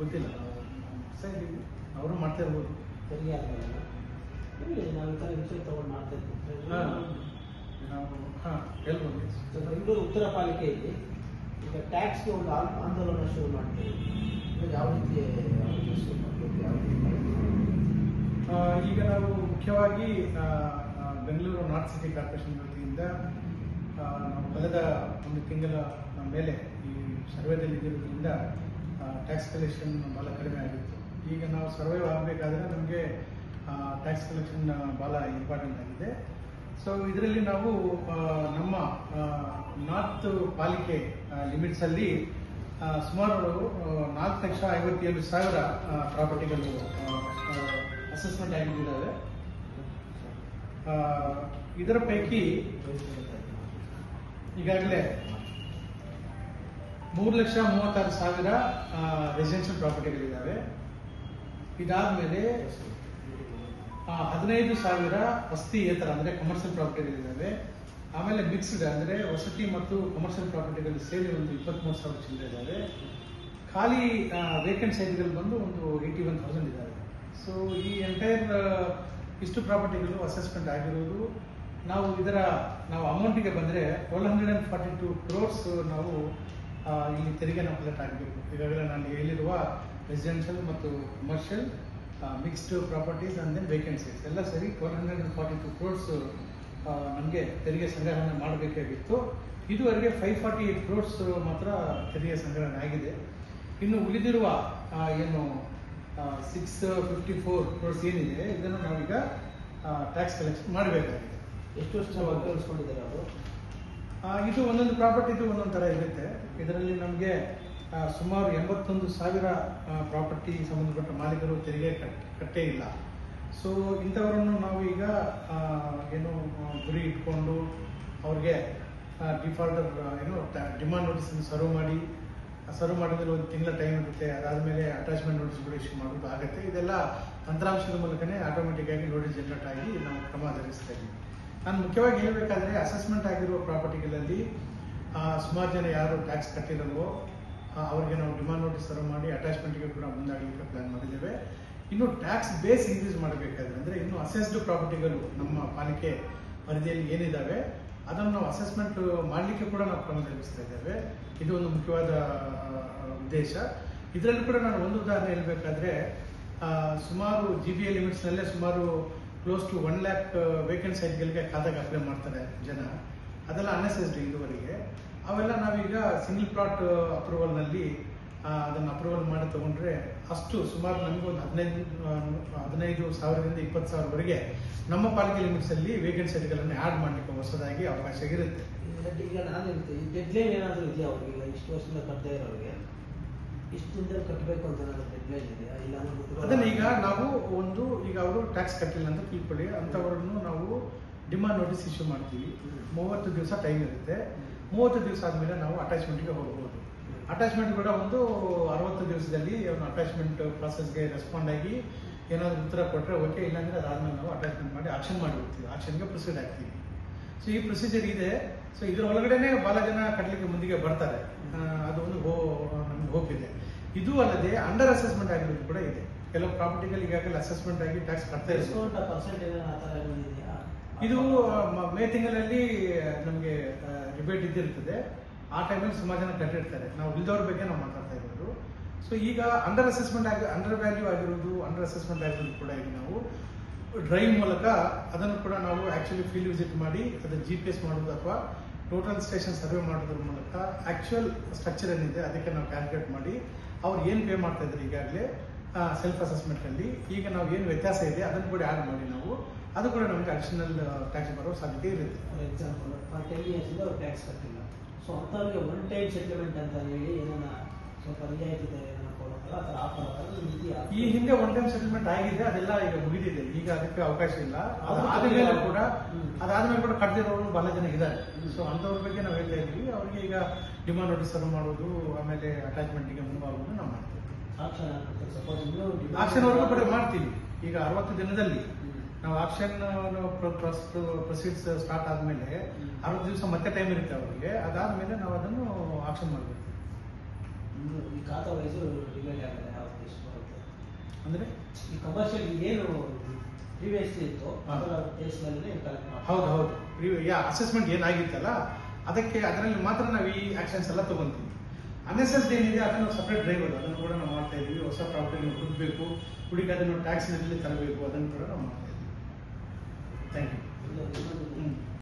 ಗೊತ್ತಿಲ್ಲ. ಸರಿ, ಅವರು ಮಾಡ್ತಾ ಇರ್ಬೋದು. ತೆರಿಗೆ ಆದಮೇಲೆ ನಾವು ಈ ಥರ ಇನ್ಶೂರೆನ್ಸ್ ತೊಗೊಂಡು ಮಾಡ್ತಾ ಇರ್ತೀವಿ. ನಾವು ಹೇಳ್ಬೋದು. ಬೆಂಗಳೂರು ಉತ್ತರ ಪಾಲಿಕೆಯಲ್ಲಿ ಈಗ ಟ್ಯಾಕ್ಸ್ಗೆ ಒಂದು ಆಂದೋಲನ ಶುರು ಮಾಡ್ತೀವಿ. ಯಾವ ರೀತಿ ಶುರು ಮಾಡಬೇಕು, ಯಾವ ರೀತಿ ಈಗ ನಾವು ಮುಖ್ಯವಾಗಿ ಬೆಂಗಳೂರು ನಾರ್ತ್ ಸಿಟಿ ಕಾರ್ಪೊರೇಷನ್ ವತಿಯಿಂದ ನಾವು ಕಳೆದ ಒಂದು ತಿಂಗಳ ಮೇಲೆ ಈ ಸರ್ವೇದಲ್ಲಿ ಇದ್ದಿರೋದ್ರಿಂದ ಟ್ಯಾಕ್ಸ್ ಕಲೆಕ್ಷನ್ ಭಾಳ ಕಡಿಮೆ ಆಗಿತ್ತು. ಈಗ ನಾವು ಸರ್ವೈವ್ ಆಗಬೇಕಾದ್ರೆ ನಮಗೆ ಟ್ಯಾಕ್ಸ್ ಕಲೆಕ್ಷನ್ ಭಾಳ ಇಂಪಾರ್ಟೆಂಟ್ ಆಗಿದೆ. ಸೊ ಇದರಲ್ಲಿ ನಾವು ನಮ್ಮ ನಾರ್ತ್ ಪಾಲಿಕೆ ಲಿಮಿಟ್ಸಲ್ಲಿ ಸುಮಾರು 4,57,000 ಪ್ರಾಪರ್ಟಿಗಳು ಅಸೆಸ್ಮೆಂಟ್ ಆಗಿದ್ದಾವೆ. ಇದರ ಪೈಕಿ ಈಗಾಗಲೇ 3,36,000 ರೆಸಿಡೆನ್ಷಿಯಲ್ ಪ್ರಾಪರ್ಟಿಗಳಿದ್ದಾವೆ. ಇದಾದಮೇಲೆ 15,000 ವಸತಿಯೇತರ ಅಂದರೆ ಕಮರ್ಷಿಯಲ್ ಪ್ರಾಪರ್ಟಿಗಳಿದ್ದಾವೆ. ಆಮೇಲೆ ಮಿಕ್ಸ್ಡ್ ಅಂದರೆ ವಸತಿ ಮತ್ತು ಕಮರ್ಷಿಯಲ್ ಪ್ರಾಪರ್ಟಿಗಳು ಸೇರಿ ಒಂದು 23,000 ಚಿಲ್ಲರೆ ಇದ್ದಾವೆ. ಖಾಲಿ ವೇಕೆಂಟ್ ಸೈಟ್ಗಳು ಬಂದು ಒಂದು 81,000 ಇದ್ದಾವೆ. ಸೊ ಈ ಎಂಟೈರ್ ಇಷ್ಟು ಪ್ರಾಪರ್ಟಿಗಳು ಅಸೆಸ್ಮೆಂಟ್ ಆಗಿರೋದು. ನಾವು ಅಮೌಂಟಿಗೆ ಬಂದರೆ 1,242 crores ನಾವು ಇಲ್ಲಿ ತೆರಿಗೆ ನಾವು ಕಲೆಕ್ಟ್ ಆಗಬೇಕು. ಈಗಾಗಲೇ ನಾನು ಹೇಳಿರುವ ರೆಸಿಡೆನ್ಷಿಯಲ್ ಮತ್ತು commercial mixed properties and then vacant sites ಎಲ್ಲ ಸೇರಿ 1,242 crores ನಮಗೆ ತೆರಿಗೆ ಸಂಗ್ರಹಣೆ ಮಾಡಬೇಕಾಗಿತ್ತು. ಇದುವರೆಗೆ 548 crores ಮಾತ್ರ ತೆರಿಗೆ ಸಂಗ್ರಹಣೆ ಆಗಿದೆ. ಇನ್ನು ಉಳಿದಿರುವ ಏನು 654 crores ಏನಿದೆ ಇದನ್ನು ನಾವೀಗ ಟ್ಯಾಕ್ಸ್ ಕಲೆಕ್ಷನ್ ಮಾಡಬೇಕಾಗಿದೆ. ಎಷ್ಟು ವರ್ಷ ವರ್ಗಾಯಿಸ್ಕೊಂಡಿದ್ದಾರೆ ಅವರು? ಇದು ಒಂದೊಂದು ಪ್ರಾಪರ್ಟಿದು ಒಂದೊಂದು ಥರ ಇರುತ್ತೆ. ಇದರಲ್ಲಿ ನಮಗೆ ಸುಮಾರು 81,000 ಪ್ರಾಪರ್ಟಿ ಸಂಬಂಧಪಟ್ಟ ಮಾಲೀಕರು ತೆರಿಗೆ ಕಟ್ಟೇ ಇಲ್ಲ. ಸೊ ಇಂಥವರನ್ನು ನಾವು ಈಗ ಏನು ಗುರಿ ಇಟ್ಕೊಂಡು ಅವ್ರಿಗೆ ಡಿಫಾಲ್ಟರ್ ಡಿಮಾಂಡ್ ನೋಟಿಸ್ ಸರ್ವ್ ಮಾಡಿದ್ರೆ ಒಂದು ತಿಂಗಳ ಟೈಮ್ ಇರುತ್ತೆ. ಅದಾದಮೇಲೆ ಅಟ್ಯಾಚ್ಮೆಂಟ್ ನೋಟಿಸ್ಗಳು ಇಶ್ಯೂ ಮಾಡೋದು ಆಗುತ್ತೆ. ಇದೆಲ್ಲ ತಂತ್ರಾಂಶದ ಮೂಲಕನೇ ಆಟೋಮೆಟಿಕ್ ಆಗಿ ನೋಟಿಸ್ ಜನರೇಟ್ ಆಗಿ ನಾವು ಕ್ರಮ ಜರುಗಿಸ್ತಾ ಇದ್ದೀವಿ. ನಾನು ಮುಖ್ಯವಾಗಿ ಹೇಳಬೇಕಾದ್ರೆ ಅಸೆಸ್ಮೆಂಟ್ ಆಗಿರುವ ಪ್ರಾಪರ್ಟಿಗಳಲ್ಲಿ ಸುಮಾರು ಜನ ಯಾರು ಟ್ಯಾಕ್ಸ್ ಕಟ್ಟಿರಲ್ವೋ ಅವರಿಗೆ ನಾವು ಡಿಮಾಂಡ್ ನೋಟಿಸ್ ಸರ್ವ್ ಮಾಡಿ ಅಟ್ಯಾಚ್ಮೆಂಟ್ಗೆ ಕೂಡ ಮುಂದಾಗಲಿಕ್ಕೆ ಪ್ಲಾನ್ ಮಾಡಿದ್ದೇವೆ. ಇನ್ನು ಟ್ಯಾಕ್ಸ್ ಬೇಸ್ ಇನ್ಕ್ರೀಸ್ ಮಾಡಬೇಕಾದ್ರೆ ಅಂದರೆ ಇನ್ನು ಅಸೆಸ್ಡ್ ಪ್ರಾಪರ್ಟಿಗಳು ನಮ್ಮ ಪಾಲಿಕೆ ಪರಿಧಿಯಲ್ಲಿ ಏನಿದ್ದಾವೆ ಅದನ್ನು ನಾವು ಅಸೆಸ್ಮೆಂಟ್ ಮಾಡಲಿಕ್ಕೆ ಕೂಡ ನಾವು ಕ್ರಮ ಜರುಗಿಸ್ತಾ ಇದ್ದೇವೆ. ಇದು ಒಂದು ಮುಖ್ಯವಾದ ಉದ್ದೇಶ. ಇದರಲ್ಲಿ ಕೂಡ ನಾನು ಒಂದು ಉದಾಹರಣೆ ಹೇಳಬೇಕಾದ್ರೆ ಸುಮಾರು GBA ಲಿಮಿಟ್ಸ್ನಲ್ಲೇ ಸುಮಾರು ಕ್ಲೋಸ್ ಟು 1 lakh ವೇಕೆಂಟ್ ಸೈಟ್ಗಳಿಗೆ ಖಾತೆಗೆ ಅಪ್ಲೈ ಮಾಡ್ತಾರೆ ಜನ. ಅದೆಲ್ಲ ಅನ್ನೆಸೆಸ್ಡ್ ಇದುವರೆಗೆ. ಅವೆಲ್ಲ ನಾವೀಗ ಸಿಂಗಲ್ ಪ್ಲಾಟ್ ಅಪ್ರೂವಲ್ನಲ್ಲಿ ಅದನ್ನು ಅಪ್ರೂವಲ್ ಮಾಡಿ ತಗೊಂಡ್ರೆ ಅಷ್ಟು ಸುಮಾರು ನಮಗೊಂದು 15,000ರಿಂದ 20,000ವರೆಗೆ ನಮ್ಮ ಪಾಲಿಕೆ ಲಿಮಿಟ್ಸಲ್ಲಿ ವೇಕೆಂಟ್ ಸೈಟ್ಗಳನ್ನು ಆ್ಯಡ್ ಮಾಡಲಿಕ್ಕೆ ಹೊಸದಾಗಿ ಅವಕಾಶ ಇರುತ್ತೆ. ಈಗ ನಾನು ಹೇಳ್ತೀನಿ, ಡೆಡ್ಲೈನ್ ಏನಾದರೂ ಇದೆಯಾ ಅವ್ರಿಗೆ? ಇಷ್ಟು ವರ್ಷದಿಂದ ಕಟ್ಟದೇ ಇರೋರಿಗೆ ಇಷ್ಟು ದಿನದಲ್ಲಿ ಕಟ್ಟಬೇಕು ಅಂತ ಏನಾದರೂ ಡೆಡ್ಲೈನ್ ಇದೆಯಾ? ಇಲ್ಲ ಅದನ್ನು ಈಗ ನಾವು ಈಗ ಅವರು ಟ್ಯಾಕ್ಸ್ ಕಟ್ಟಿಲ್ಲ ಅಂತ ತಿಳ್ಕೊಳ್ಳಿ, ಅಂಥವ್ರನ್ನು ನಾವು ಡಿಮಾಂಡ್ ನೋಟಿಸ್ ಇಶ್ಯೂ ಮಾಡ್ತೀವಿ. 30 ದಿವಸ ಟೈಮ್ ಇರುತ್ತೆ. 30 ದಿವಸ ಆದಮೇಲೆ ನಾವು ಅಟ್ಯಾಚ್ಮೆಂಟ್ಗೆ ಹೋಗ್ಬೋದು. ಅಟ್ಯಾಚ್ಮೆಂಟ್ ಕೂಡ ಒಂದು 60 ದಿವಸದಲ್ಲಿ ಅವನು ಅಟ್ಯಾಚ್ಮೆಂಟ್ ಪ್ರಾಸೆಸ್ಗೆ ರೆಸ್ಪಾಂಡ್ ಆಗಿ ಏನಾದರೂ ಉತ್ತರ ಕೊಟ್ಟರೆ ಓಕೆ, ಇಲ್ಲಾಂದರೆ ಅದಾದಮೇಲೆ ನಾವು ಅಟ್ಯಾಚ್ಮೆಂಟ್ ಮಾಡಿ ಆಕ್ಷನ್ ಮಾಡಿಬಿಡ್ತೀವಿ, ಆಕ್ಷನ್ಗೆ ಪ್ರೊಸೀಡ್ ಆಗ್ತೀವಿ. ಸೊ ಈ ಪ್ರೊಸೀಜರ್ ಇದೆ. ಸೊ ಇದರ ಒಳಗಡೆನೆ ಭಾಳ ಜನ ಕಟ್ಟಲಿಕ್ಕೆ ಮುಂದಿಗೆ ಬರ್ತಾರೆ. ಅದು ಒಂದು ನಮ್ಗೆ ಹೋಪ್ ಇದೆ. ಇದು ಅಲ್ಲದೆ ಅಂಡರ್ ಅಸೆಸ್ಮೆಂಟ್ ಆಗಿರೋದು ಕೂಡ ಇದೆ. ಕೆಲವು ಪ್ರಾಪರ್ಟಿಗಳು ಈಗಾಗಲೇ ಅಸೆಸ್ಮೆಂಟ್ ಆಗಿ ಟ್ಯಾಕ್ಸ್ ಕಟ್ತಾ ಇದ್ದಾರೆ. ಇದು ಮೇ ತಿಂಗಳಲ್ಲಿ ನಮಗೆ ರಿಬೇಟ್ ಇದ್ದಿರ್ತದೆ. ಆ ಟೈಮಲ್ಲಿ ಸುಮಾರು ಜನ ಕಟ್ಟಿರ್ತಾರೆ. ನಾವು ಉಳಿದವ್ರ ಬಗ್ಗೆ ನಾವು ಮಾತಾಡ್ತಾ ಇರೋದು. ಸೊ ಈಗ ಅಂಡರ್ ವ್ಯಾಲ್ಯೂ ಆಗಿರೋದು, ಅಂಡರ್ ಅಸೆಸ್ಮೆಂಟ್ ಆಗಿರೋದು ಕೂಡ ಈಗ ನಾವು ಡ್ರೈವ್ ಮೂಲಕ ಅದನ್ನು ಕೂಡ ನಾವು ಆ್ಯಕ್ಚುಲಿ ಫೀಲ್ಡ್ ವಿಸಿಟ್ ಮಾಡಿ ಅದನ್ನು GPS ಮಾಡೋದು ಅಥವಾ ಟೋಟಲ್ ಸ್ಟೇಷನ್ ಸರ್ವೆ ಮಾಡೋದ್ರ ಮೂಲಕ ಆ್ಯಕ್ಚುಯಲ್ ಸ್ಟ್ರಕ್ಚರ್ ಏನಿದೆ ಅದಕ್ಕೆ ನಾವು ಕ್ಯಾಲ್ಕುಲೇಟ್ ಮಾಡಿ ಅವ್ರು ಏನು ಪೇ ಮಾಡ್ತಾ ಇದ್ದಾರೆ ಈಗಾಗಲೇ ಸೆಲ್ಫ್ ಅಸೆಸ್ಮೆಂಟ್ನಲ್ಲಿ ಈಗ ನಾವು ಏನು ವ್ಯತ್ಯಾಸ ಇದೆ ಅದನ್ನು ಕೂಡ ಆ್ಯಡ್ ಮಾಡಿ ನಾವು ಅದು ಕೂಡ ನಮಗೆ ಅಡಿಷನಲ್ ಟ್ಯಾಕ್ಸ್ ಬರೋ ಸಾಧ್ಯತೆ ಇರುತ್ತೆ. ಫಾರ್ ಎಕ್ಸಾಂಪಲ್ 10 ಇಯರ್ಸಿಂದ ಅವ್ರು ಟ್ಯಾಕ್ಸ್ ಕಟ್ಟಿಲ್ಲ. ಸೊ ಅಂಥವ್ರಿಗೆ ಒನ್ ಟೈಮ್ ಸೆಟಲ್ಮೆಂಟ್ ಅಂತ ಹೇಳಿ ಏನಾನ ಸ್ವಲ್ಪ ರಿಯಾಯಿತಿ ಕೊಡೋಲ್ಲ ಆ ಥರ ಆಫರ್ ಈ ಹಿಂದೆ ಒನ್ ಟೈಮ್ ಸೆಟಲ್ಮೆಂಟ್ ಆಗಿದೆ, ಅದೆಲ್ಲ ಈಗ ಮುಗಿದಿದೆ. ಈಗ ಅದಕ್ಕೆ ಅವಕಾಶ ಇಲ್ಲ. ಅದಾದ್ಮೇಲೆ ಕೂಡ ಕಟ್ಟಿರೋರು ಬಹಳ ಜನ ಇದ್ದಾರೆ. ಸೊ ಅಂಥವ್ರ ಬಗ್ಗೆ ನಾವು ಹೇಳ್ತಾ ಇದ್ದೀವಿ. ಅವರಿಗೆ ಈಗ ಡಿಮಾಂಡ್ ನೋಟಿಸ್ ಸರ್ವ್ ಮಾಡೋದು, ಆಮೇಲೆ ಅಟ್ಯಾಚ್ಮೆಂಟ್ಗೆ ಮುಂದಾಗೋದು ನಾವು ಮಾಡ್ತೀವಿ. ಆಕ್ಷನ್ ವರ್ಗು ಕೂಡ ಮಾಡ್ತೀವಿ. ಈಗ 60 ದಿನದಲ್ಲಿ ನಾವು ಆಕ್ಷನ್ ಪ್ರೊಸೀಡ್ಸ್ ಸ್ಟಾರ್ಟ್ ಆದಮೇಲೆ 60 ದಿವಸ ಮತ್ತೆ ಟೈಮ್ ಇರುತ್ತೆ ಅವರಿಗೆ. ಅದಾದಮೇಲೆ ನಾವು ಅದನ್ನು ಆಕ್ಷನ್ ಮಾಡಬೇಕು. ಈ ಖಾತಾ ವೈಸು ಡಿವೈಡ್ ಆಗಿದೆ. ಅಂದರೆ ಈ ಕಮರ್ಷಿಯಲ್ ಏನು ಪ್ರಿವಿಯಸ್ಲಿ ಇತ್ತು ಅದರ ಕೇಸ್ನಲ್ಲಿ ಕಲೆಕ್ಟ್ ಮಾಡಿ. ಹೌದು ಅಸೆಸ್ಮೆಂಟ್ ಏನಾಗಿತ್ತಲ್ಲ ಅದರಲ್ಲಿ ಮಾತ್ರ ನಾವು ಈ ಆಕ್ಷನ್ಸ್ ಎಲ್ಲ ತಗೊಂತೀವಿ. ಅನ್ಎಸೆಸರಿ ಏನಿದೆ ಅದನ್ನು ಸಪ್ರೇಟ್ ಡ್ರೈವರ್ ಅದನ್ನು ಕೂಡ ನಾವು ಮಾಡ್ತಾ ಇದ್ದೀವಿ. ಹೊಸ ಪ್ರಾಪರ್ಟಿಯನ್ನು ಹುಡುಕಬೇಕು, ಹುಡುಕಿ ಅದನ್ನು ಟ್ಯಾಕ್ಸ್ನಲ್ಲಿ ತರಬೇಕು, ಅದನ್ನು ಕೂಡ ನಾವು ಮಾಡ್ತಾ ಇದ್ದೀವಿ. Thank you. ಇನ್ನೊಂದು